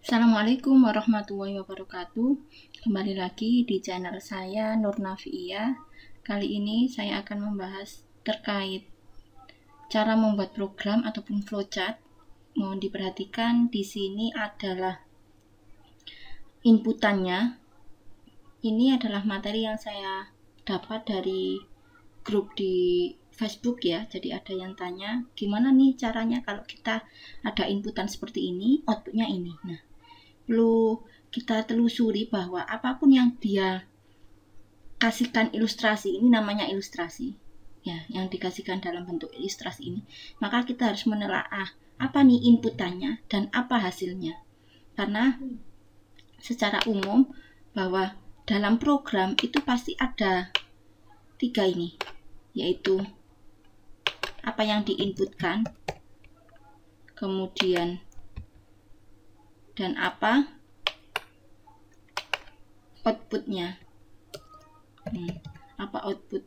Assalamualaikum warahmatullahi wabarakatuh. Kembali lagi di channel saya Nur Nafia. Kali ini saya akan membahas terkait cara membuat program ataupun flowchart. Mohon diperhatikan di sini adalah inputannya. Ini adalah materi yang saya dapat dari grup di Facebook ya. Jadi ada yang tanya, gimana nih caranya kalau kita ada inputan seperti ini, outputnya ini. Nah, perlu kita telusuri bahwa apapun yang dia kasihkan ilustrasi, ini namanya ilustrasi ya, yang dikasihkan dalam bentuk ilustrasi ini, maka kita harus menelaah apa nih inputannya dan apa hasilnya. Karena secara umum bahwa dalam program itu pasti ada tiga ini, yaitu apa yang diinputkan, kemudian dan apa outputnya. Apa output?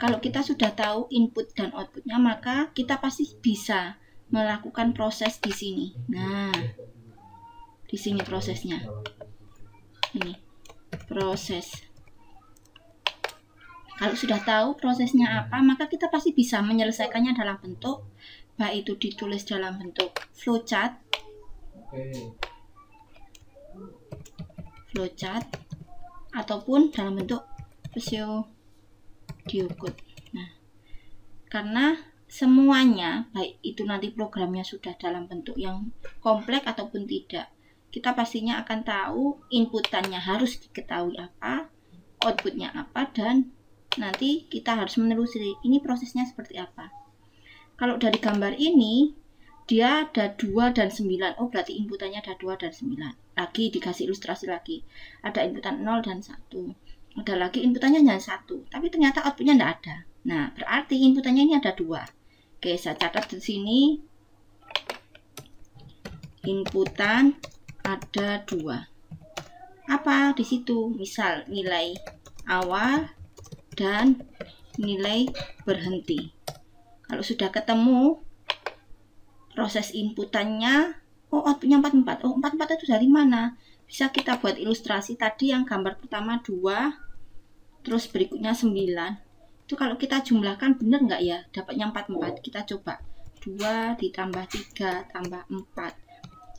Kalau kita sudah tahu input dan outputnya, maka kita pasti bisa melakukan proses di sini. Nah, di sini prosesnya. Ini proses. Kalau sudah tahu prosesnya apa, maka kita pasti bisa menyelesaikannya dalam bentuk, baik itu ditulis dalam bentuk flowchart, ataupun dalam bentuk pseudocode. Nah, karena semuanya, baik itu nanti programnya sudah dalam bentuk yang kompleks ataupun tidak, kita pastinya akan tahu inputannya harus diketahui apa, outputnya apa, dan nanti kita harus menelusuri ini prosesnya seperti apa. Kalau dari gambar ini, dia ada 2 dan 9. Oh, berarti inputannya ada 2 dan 9. Lagi dikasih ilustrasi lagi. Ada inputan 0 dan 1. Ada lagi inputannya hanya 1. Tapi ternyata outputnya tidak ada. Nah, berarti inputannya ini ada 2. Oke, saya catat di sini. Inputan ada 2. Apa di situ? Misal nilai awal dan nilai berhenti. Kalau sudah ketemu proses inputannya, oh outputnya 44. Oh, 44 itu dari mana? Bisa kita buat ilustrasi tadi yang gambar pertama 2, terus berikutnya 9. Itu kalau kita jumlahkan benar nggak ya? Dapatnya 44. Kita coba. 2 ditambah 3 tambah 4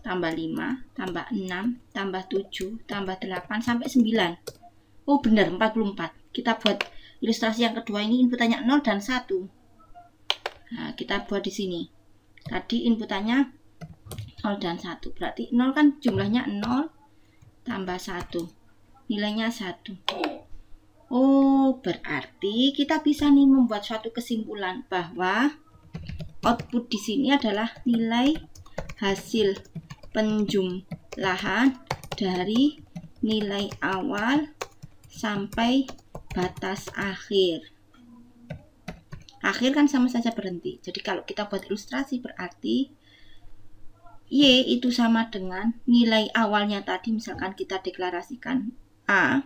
tambah 5 tambah 6 tambah 7 tambah 8 sampai 9. Oh, benar 44. Kita buat ilustrasi yang kedua, ini inputannya 0 dan 1. Nah, kita buat di sini. Tadi inputannya 0 dan 1. Berarti 0 kan jumlahnya 0 tambah 1. Nilainya 1. Oh, berarti kita bisa nih membuat suatu kesimpulan bahwa output di sini adalah nilai hasil penjumlahan dari nilai awal sampai batas akhir. Akhir kan sama saja berhenti. Jadi kalau kita buat ilustrasi berarti Y itu sama dengan nilai awalnya tadi, misalkan kita deklarasikan A,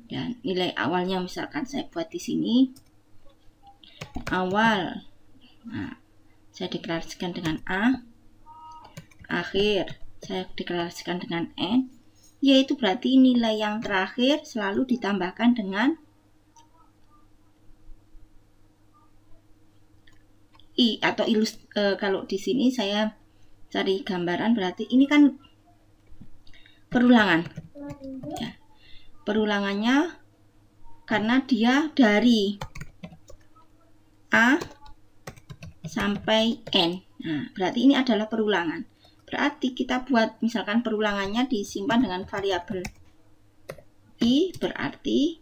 dan nilai awalnya misalkan saya buat di sini awal. Nah, saya deklarasikan dengan A. Akhir saya deklarasikan dengan N. Y itu berarti nilai yang terakhir selalu ditambahkan dengan I atau kalau di sini saya cari gambaran, berarti ini kan perulangan ya. Perulangannya karena dia dari A sampai N. Nah, berarti ini adalah perulangan. Berarti kita buat misalkan perulangannya disimpan dengan variabel I, berarti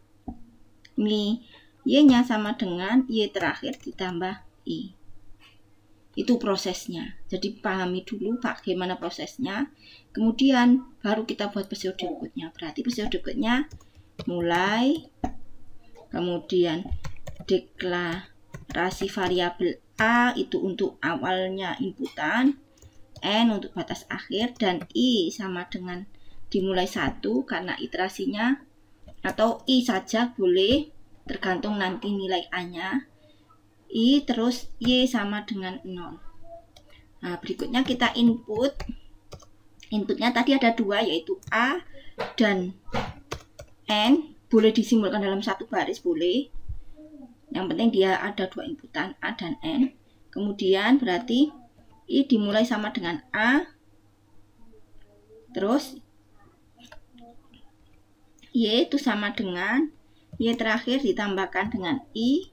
ini Y-nya sama dengan Y terakhir ditambah I. Itu prosesnya. Jadi pahami dulu bagaimana prosesnya, kemudian baru kita buat pseudocode-nya. Berarti pseudocode-nya mulai, kemudian deklarasi variabel A itu untuk awalnya inputan, N untuk batas akhir, dan I sama dengan dimulai 1 karena iterasinya, atau I saja boleh tergantung nanti nilai A-nya. I terus Y sama dengan 0. Nah, berikutnya kita input Inputnya tadi ada dua, yaitu A dan N. Boleh disimbolkan dalam satu baris, boleh. Yang penting dia ada dua inputan, A dan N. Kemudian berarti I dimulai sama dengan A, terus Y itu sama dengan Y terakhir ditambahkan dengan I.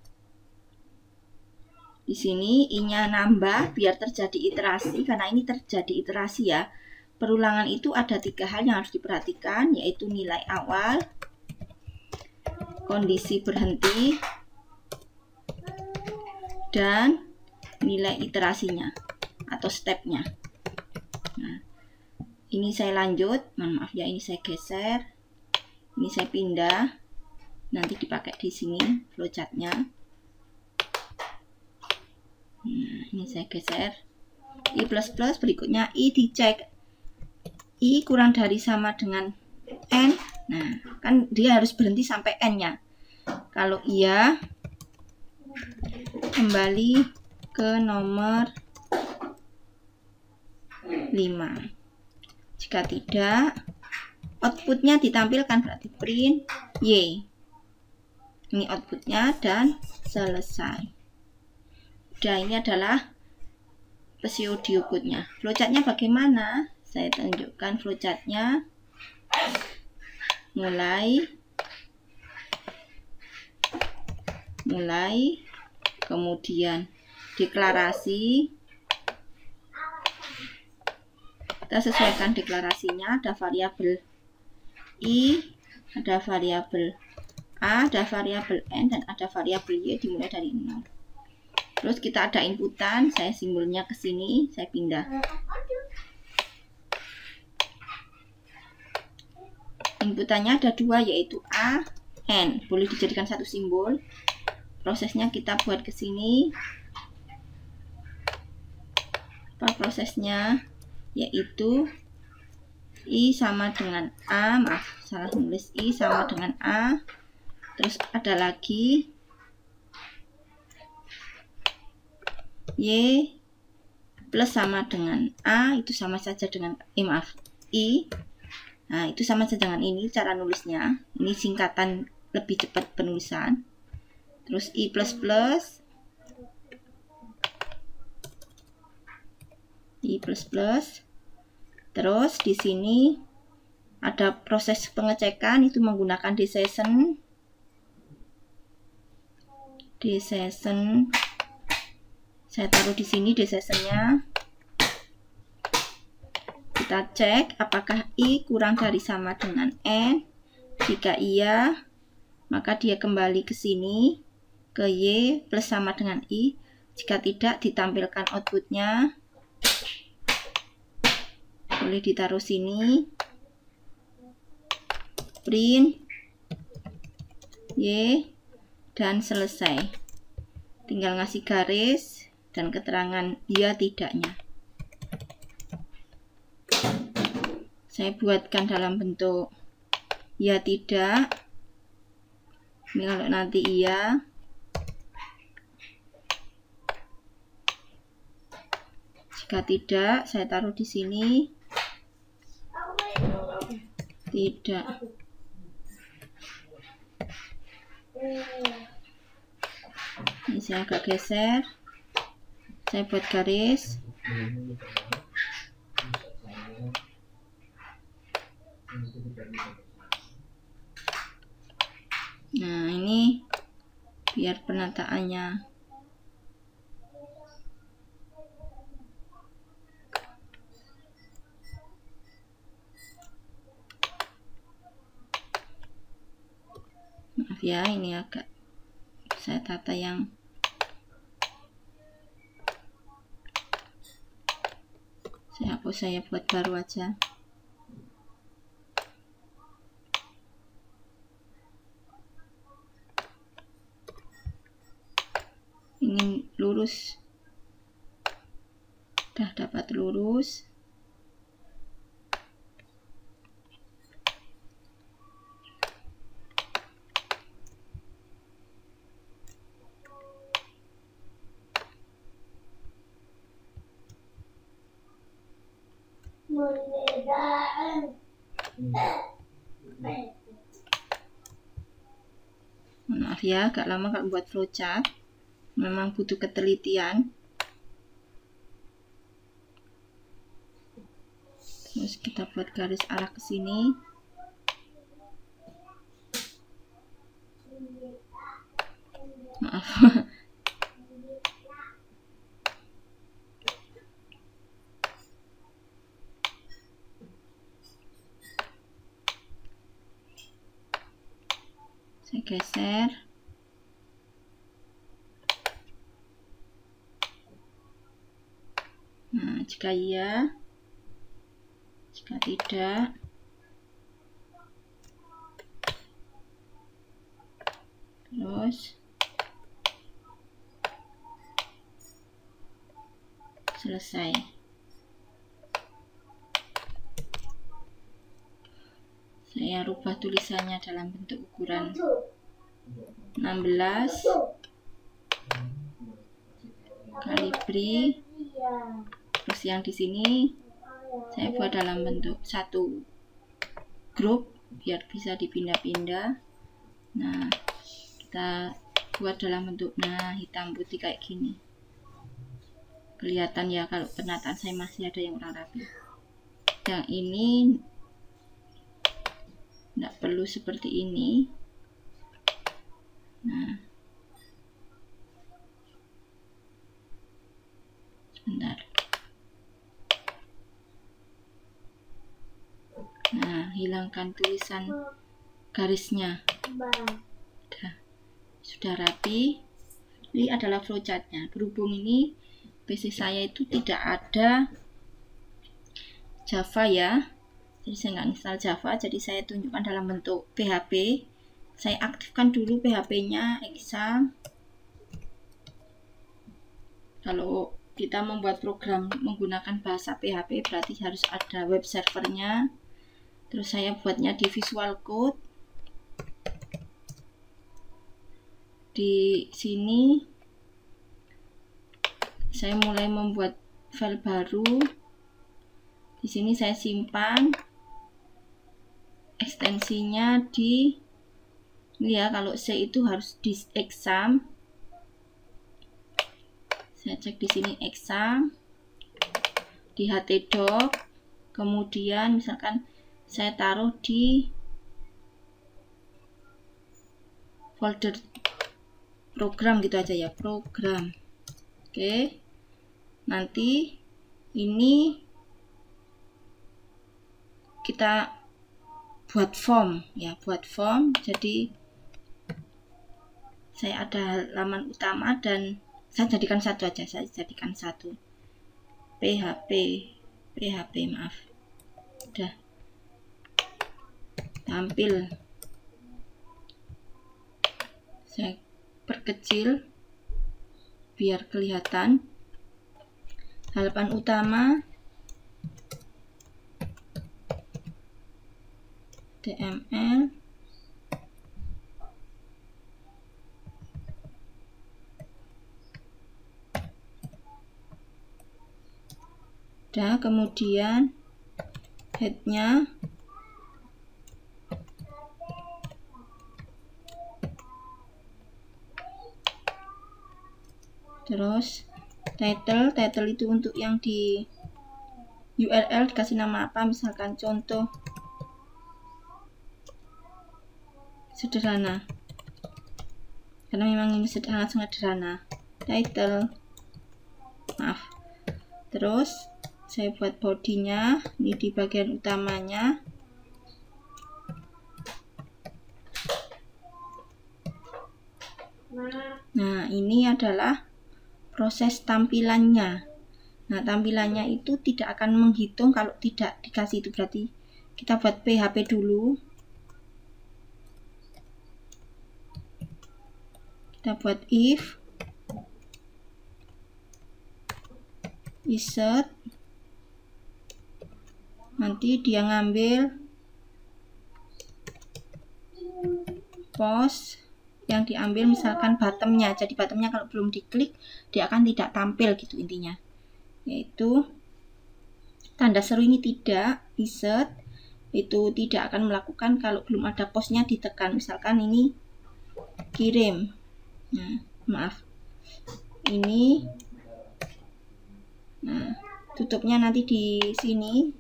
Di sini I-nya nambah biar terjadi iterasi, karena ini terjadi iterasi ya. Perulangan itu ada 3 hal yang harus diperhatikan, yaitu nilai awal, kondisi berhenti, dan nilai iterasinya atau stepnya. Nah, ini saya lanjut, mohon maaf ya, ini saya geser, ini saya pindah, nanti dipakai di sini flowchartnya. Nah, ini saya geser. I++, berikutnya I dicek. I kurang dari sama dengan N. Nah, kan dia harus berhenti sampai N-nya. Kalau iya, kembali ke nomor 5. Jika tidak, outputnya ditampilkan, berarti print Y. Ini outputnya dan selesai. Udah, ini adalah pseudocode-nya. Flowchartnya bagaimana? Saya tunjukkan flowchartnya. Mulai, kemudian deklarasi. Kita sesuaikan deklarasinya, ada variabel I, ada variabel A, ada variabel N, dan ada variabel Y dimulai dari 0. Terus kita ada inputan, saya simbolnya ke sini, saya pindah. Inputannya ada dua, yaitu A, N. Boleh dijadikan satu simbol. Prosesnya kita buat ke sini. Apa prosesnya? Yaitu I sama dengan A, maaf salah nulis, I sama dengan A. Terus ada lagi Y plus sama dengan A, itu sama saja dengan I. Nah, itu sama saja dengan ini cara nulisnya. Ini singkatan lebih cepat penulisan. Terus I++. Terus di sini ada proses pengecekan, itu menggunakan desession. Saya taruh di sini desessionnya. Kita cek apakah I kurang dari sama dengan N. Jika iya, maka dia kembali ke sini, ke Y plus sama dengan I. Jika tidak, ditampilkan outputnya. Boleh ditaruh sini. Print Y dan selesai. Tinggal ngasih garis dan keterangan iya tidaknya. Saya buatkan dalam bentuk iya tidak. Ini kalau nanti iya. Jika tidak, saya taruh di sini. Tidak. Ini saya agak geser. Saya buat garis. Nah, ini biar penataannya maaf ya, ini agak saya tata yang saya buat baru aja. Ini lurus, udah dapat lurus. Maaf ya, agak lama kalau buat flowchart, memang butuh ketelitian. Terus kita buat garis arah ke sini. Maaf. Saya geser. Nah, jika iya, jika tidak, terus selesai. Saya rubah tulisannya dalam bentuk ukuran 16 kalibri. Terus yang di sini saya buat dalam bentuk satu grup biar bisa dipindah-pindah. Nah, kita buat dalam bentuk hitam putih kayak gini. Kelihatan ya kalau penataan saya masih ada yang kurang rapi. Yang ini tidak perlu seperti ini. Nah, sebentar. Nah, hilangkan tulisan garisnya. Sudah rapi. Ini adalah flowchartnya. Berhubung ini PC saya itu tidak ada Java ya, jadi saya nggak install Java, jadi saya tunjukkan dalam bentuk PHP. Saya aktifkan dulu PHP-nya Exam. Kalau kita membuat program menggunakan bahasa PHP berarti harus ada web servernya. Terus saya buatnya di Visual Code. Di sini saya mulai membuat file baru. Di sini saya simpan ekstensinya di ini ya, kalau C itu harus di Exam. Saya cek di sini Exam di htdoc, kemudian misalkan saya taruh di folder program gitu aja ya, program. Oke, nanti ini kita buat form ya, buat form. Jadi saya ada halaman utama dan saya jadikan satu aja, saya jadikan satu PHP maaf. Udah tampil. Saya perkecil biar kelihatan. Halaman utama HTML, dan kemudian headnya terus title itu untuk yang di URL dikasih nama apa, misalkan contoh sederhana karena memang ini sangat sederhana, title maaf. Terus saya buat bodinya ini di bagian utamanya. Nah, ini adalah proses tampilannya. Nah, tampilannya itu tidak akan menghitung kalau tidak dikasih itu, berarti kita buat PHP dulu. Kita buat if insert, nanti dia ngambil post yang diambil misalkan bottomnya, jadi bottomnya kalau belum diklik dia akan tidak tampil gitu intinya, yaitu tanda seru ini tidak, insert itu tidak akan melakukan kalau belum ada posnya ditekan. Misalkan ini kirim, nah maaf ini, nah tutupnya nanti di sini.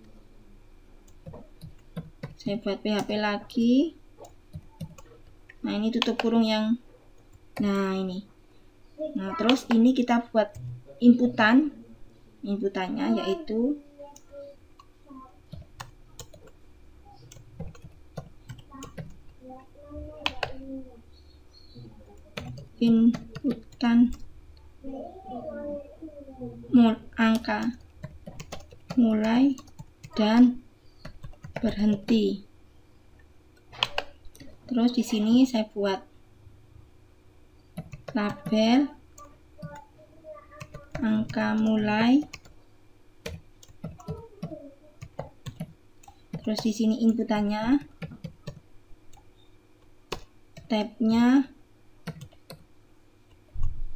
Saya buat PHP lagi. Nah ini tutup kurung yang, nah ini. Nah terus ini kita buat inputannya yaitu inputan angka mulai dan berhenti. Terus di sini saya buat label angka mulai. Terus di sini inputannya, tabnya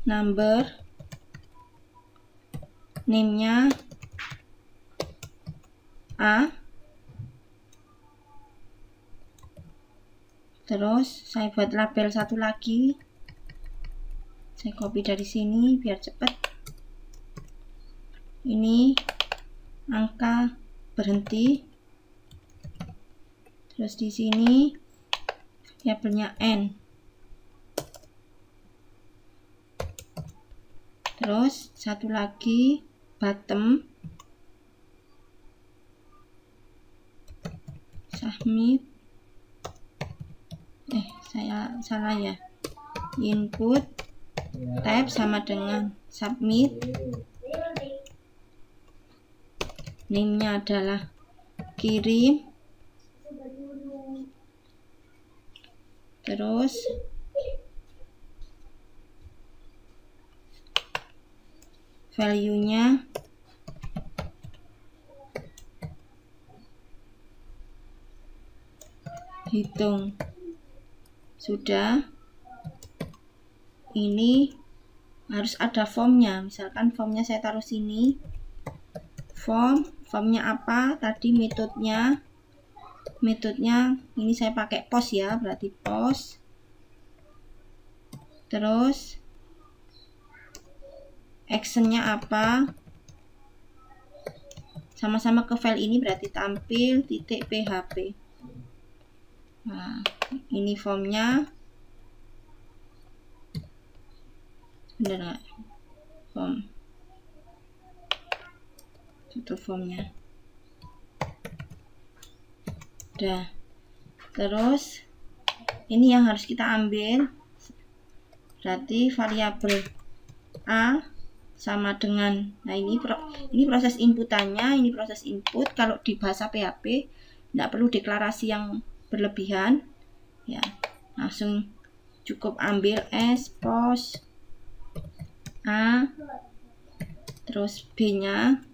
number, name-nya A. Terus saya buat label satu lagi, saya copy dari sini biar cepat. Ini angka berhenti. Terus di sini labelnya N. Terus satu lagi bottom, submit, saya salah ya, input tab sama dengan submit, name-nya adalah kirim, terus value-nya hitung. Sudah. Ini harus ada formnya. Misalkan formnya saya taruh sini. Formnya apa? Tadi metodenya ini saya pakai post ya, berarti post. Terus actionnya apa? Sama-sama ke file ini, berarti tampil titik php. Nah, ini formnya. Bener nggak? Form. Tutup formnya. Udah. Terus ini yang harus kita ambil. Berarti variabel A sama dengan, nah ini proses inputannya, ini proses input. Kalau di bahasa PHP tidak perlu deklarasi yang berlebihan ya, langsung cukup ambil S pos A, terus B nya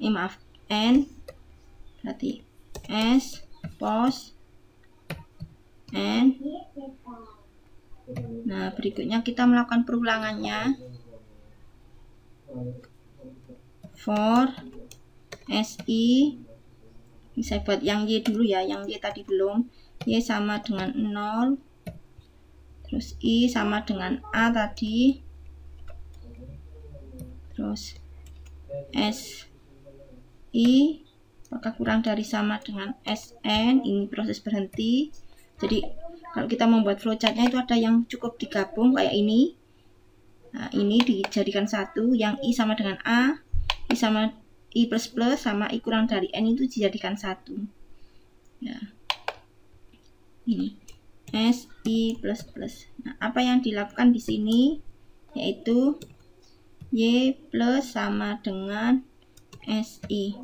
N, berarti S pos N. Nah berikutnya kita melakukan perulangannya. For SI, ini saya buat yang Y dulu ya, yang Y tadi belum. Y sama dengan 0, terus I sama dengan A tadi, terus SI apakah kurang dari sama dengan SN, ini proses berhenti. Jadi kalau kita membuat flowchartnya itu ada yang cukup digabung kayak ini. Nah ini dijadikan satu, yang I sama dengan A, I sama I plus plus sama I kurang dari N itu dijadikan satu ya. Ini SI plus plus. Nah, apa yang dilakukan di sini yaitu Y plus sama dengan SI.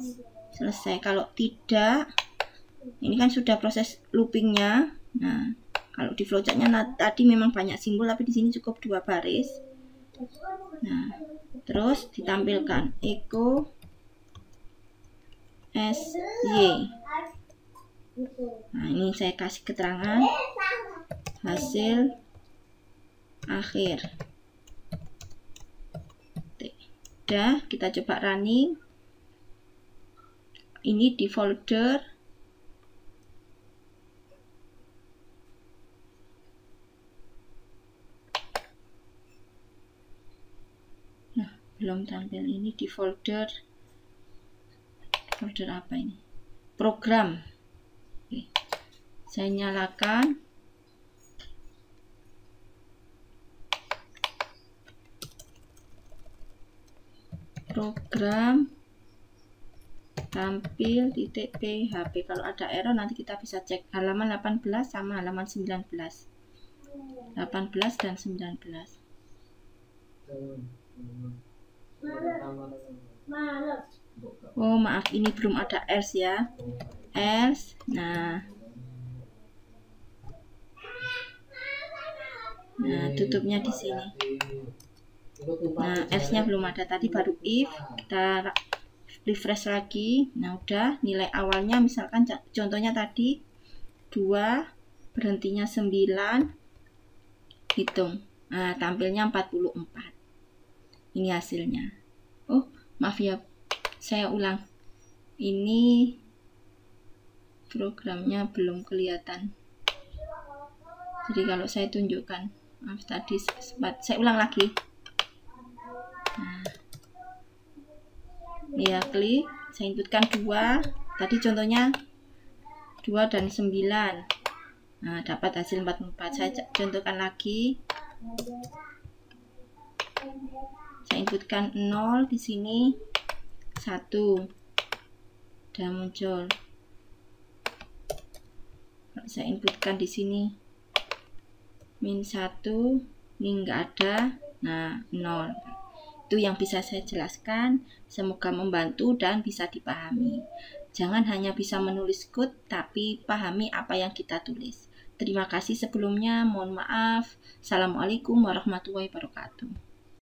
Selesai. Kalau tidak, ini kan sudah proses loopingnya. Nah, kalau di flowchartnya tadi memang banyak simbol, tapi di sini cukup 2 baris. Nah, terus ditampilkan echo SY. Nah ini saya kasih keterangan hasil akhir. Udah, kita coba running. Ini di folder belum tampil ini di folder apa ini, program. Oke, saya nyalakan. Program tampil .php. Kalau ada error nanti kita bisa cek halaman 18 sama halaman 19, 18 dan 19. Oh maaf, ini belum ada else ya, else. Nah tutupnya di sini. Nah else-nya belum ada, tadi baru if. Kita refresh lagi. Nah udah, nilai awalnya misalkan contohnya tadi 2, berhentinya 9, hitung. Nah tampilnya 44. Ini hasilnya. Oh maaf ya, saya ulang, ini programnya belum kelihatan. Jadi kalau saya tunjukkan, maaf tadi sempat, saya ulang lagi. Nah, ya klik, saya inputkan 2, tadi contohnya 2 dan 9. Nah dapat hasil 44. Saya contohkan lagi, saya inputkan 0 di sini, 1 udah muncul. Kalau saya inputkan di sini -1, ini enggak ada. Nah 0. Itu yang bisa saya jelaskan. Semoga membantu dan bisa dipahami. Jangan hanya bisa menulis code, tapi pahami apa yang kita tulis. Terima kasih sebelumnya, mohon maaf. Assalamualaikum warahmatullahi wabarakatuh.